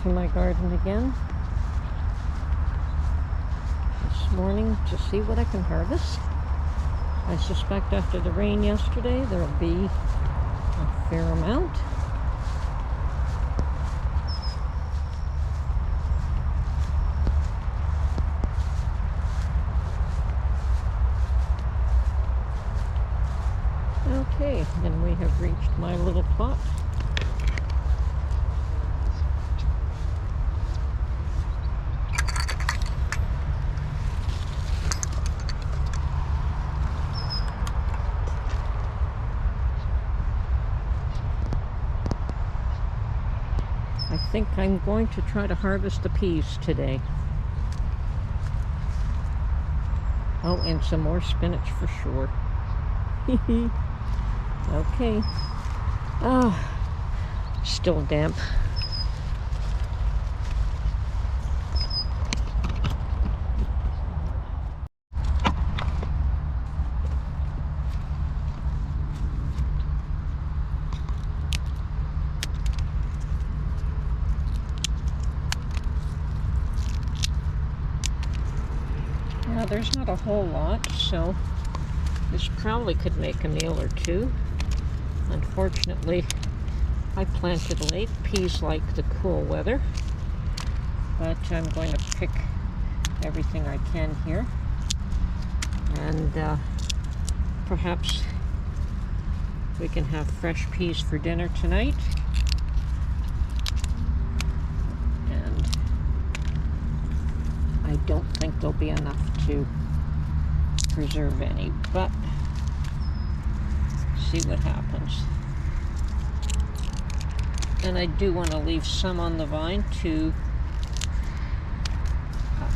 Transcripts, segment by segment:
to my garden again this morning to see what I can harvest. I suspect after the rain yesterday there'll be a fair amount. Okay, then we have reached my little plot. I think I'm going to try to harvest the peas today. Oh, and some more spinach for sure. Okay. Oh, still damp. Now, there's not a whole lot, so this probably could make a meal or two. Unfortunately, I planted late. Peas like the cool weather, but I'm going to pick everything I can here, and perhaps we can have fresh peas for dinner tonight. And I don't think there'll be enough to preserve any, but see what happens. And I do want to leave some on the vine to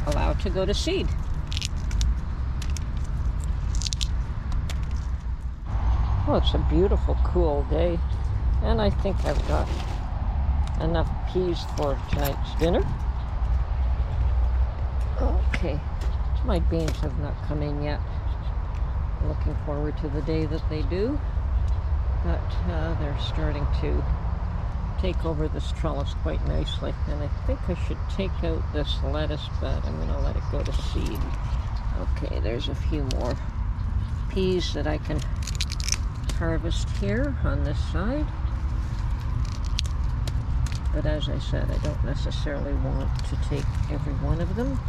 allow it to go to seed. Well, it's a beautiful, cool day, and I think I've got enough peas for tonight's dinner. Okay, my beans have not come in yet. Looking forward to the day that they do, but they're starting to take over this trellis quite nicely, and I think I should take out this lettuce, but I'm going to let it go to seed. Okay, there's a few more peas that I can harvest here on this side, but as I said, I don't necessarily want to take every one of them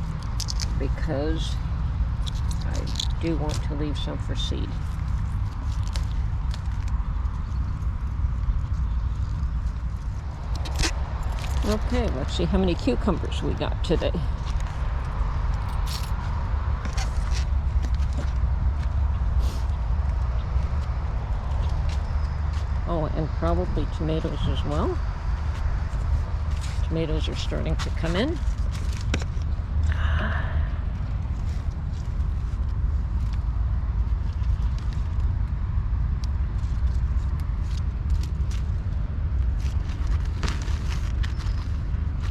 because I do want to leave some for seed. Okay, let's see how many cucumbers we got today. Oh, and probably tomatoes as well. Tomatoes are starting to come in.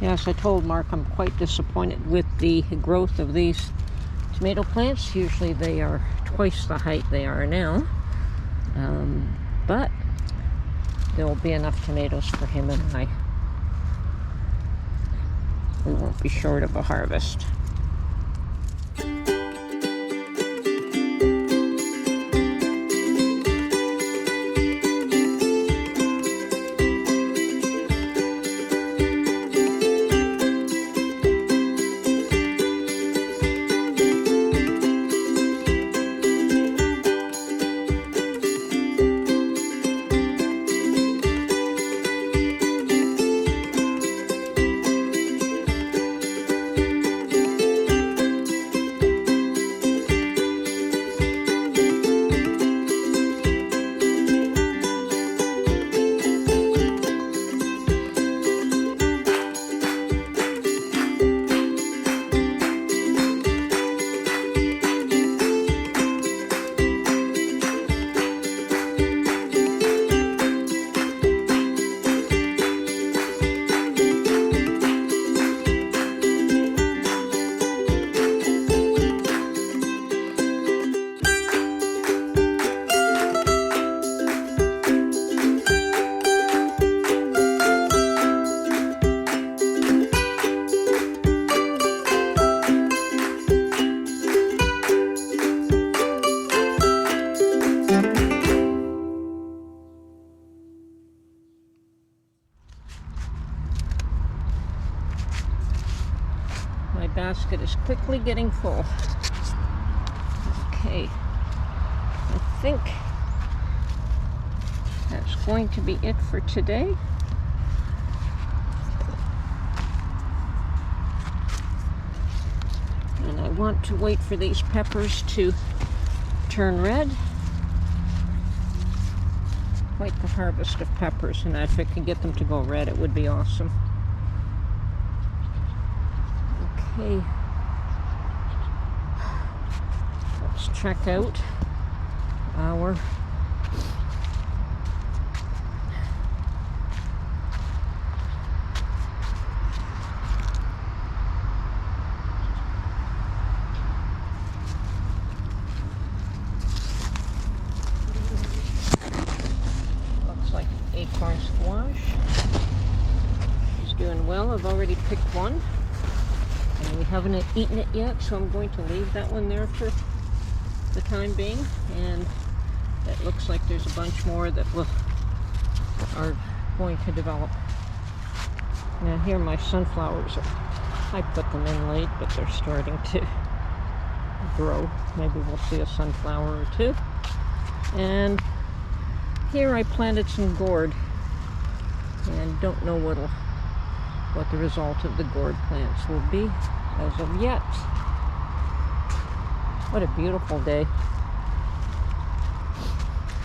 Yes, I told Mark I'm quite disappointed with the growth of these tomato plants. Usually they are twice the height they are now. But there will be enough tomatoes for him and I. We won't be short of a harvest. basket is quickly getting full. Okay, I think that's going to be it for today. And I want to wait for these peppers to turn red. Quite the harvest of peppers, and if I could get them to go red, it would be awesome. Okay, let's check out our acorn squash. She's doing well. I've already picked one, and we haven't eaten it yet, so I'm going to leave that one there for the time being. And it looks like there's a bunch more that are going to develop. Now here my sunflowers I put them in late, but they're starting to grow. Maybe we'll see a sunflower or two. And here I planted some gourd, and don't know what the result of the gourd plants will be as of yet. What a beautiful day.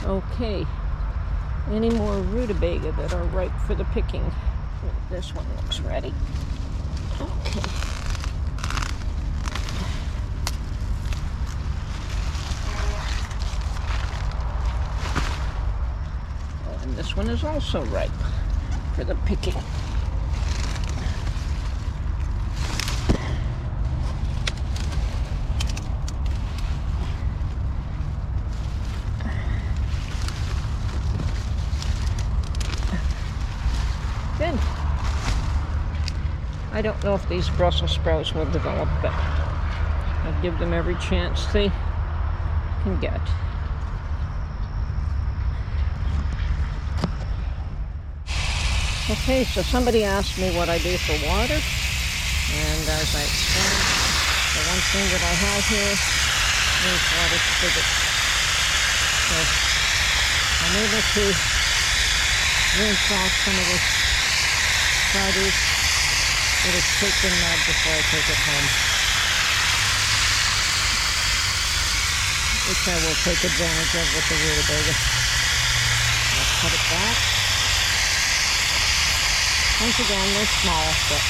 Okay, any more rutabaga that are ripe for the picking? This one looks ready. Okay. This one is also ripe for the picking. Good. I don't know if these Brussels sprouts will develop, but I'll give them every chance they can get. Okay, so somebody asked me what I do for water, and as I explained, the one thing that I have here is water spigot. So I'm able to rinse off some of this produce that is caked in mud before I take it home, which I will take advantage of with the rutabaga. I'll cut it back. Once again, they're small, but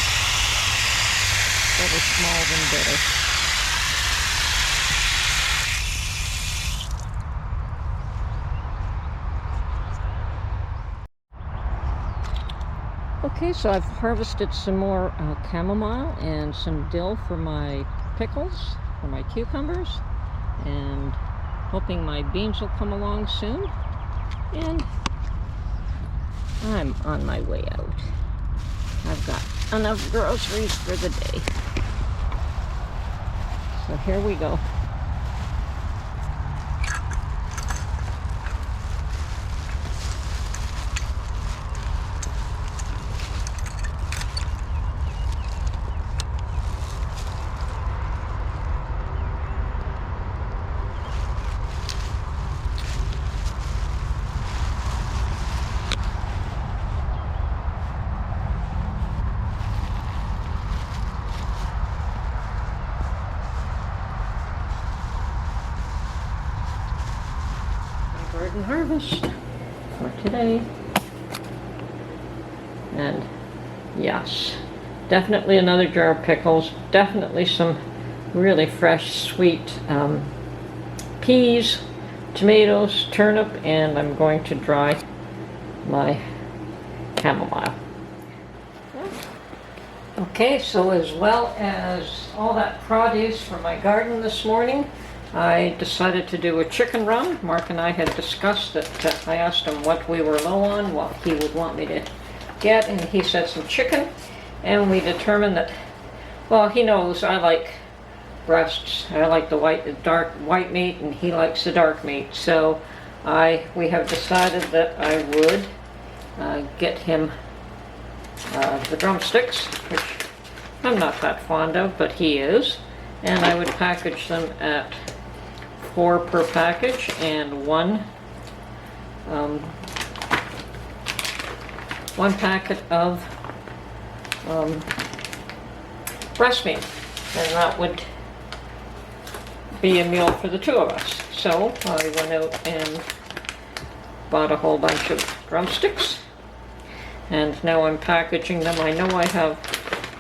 better small than bitter. Okay, so I've harvested some more chamomile and some dill for my pickles, for my cucumbers, and hoping my beans will come along soon. And I'm on my way out. I've got enough groceries for the day. So here we go. Garden harvest for today. And yes, definitely another jar of pickles, definitely some really fresh sweet peas, tomatoes, turnip, and I'm going to dry my chamomile. Okay, so as well as all that produce for my garden this morning, I decided to do a chicken run. Mark and I had discussed that. I asked him what we were low on, what he would want me to get, and he said some chicken. And we determined that, well, he knows I like breasts. I like the dark white meat, and he likes the dark meat. So we have decided that I would get him the drumsticks, which I'm not that fond of, but he is. And I would package them at 4 per package and one packet of breast meat, and that would be a meal for the 2 of us. So I went out and bought a whole bunch of drumsticks, and now I'm packaging them. I know I have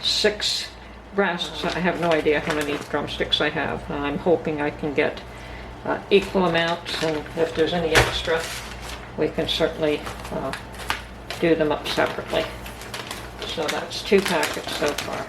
6 breasts. I have no idea how many drumsticks I have. I'm hoping I can get equal amounts, and if there's any extra, we can certainly do them up separately. So that's 2 packets so far.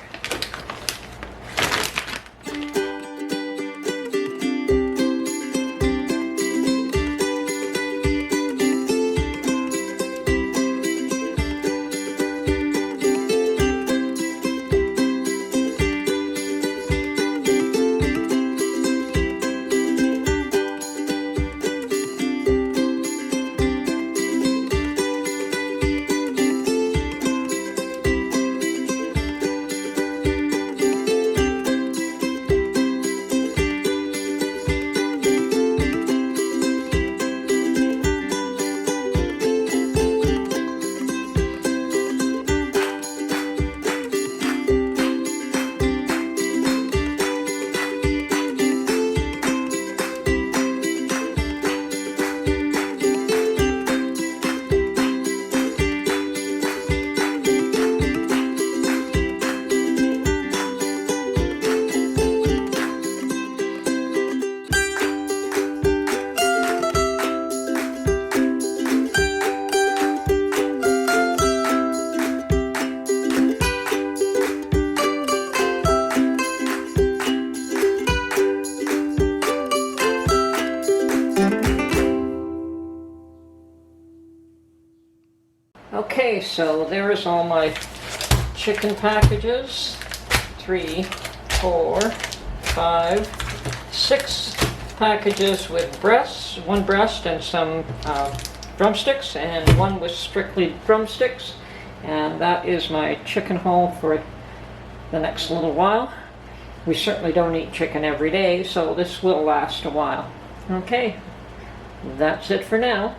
Okay, so there's all my chicken packages. 3, 4, 5, 6 packages with breasts, 1 breast and some drumsticks, and 1 with strictly drumsticks. And that is my chicken haul for the next little while. We certainly don't eat chicken every day, so this will last a while. Okay, that's it for now.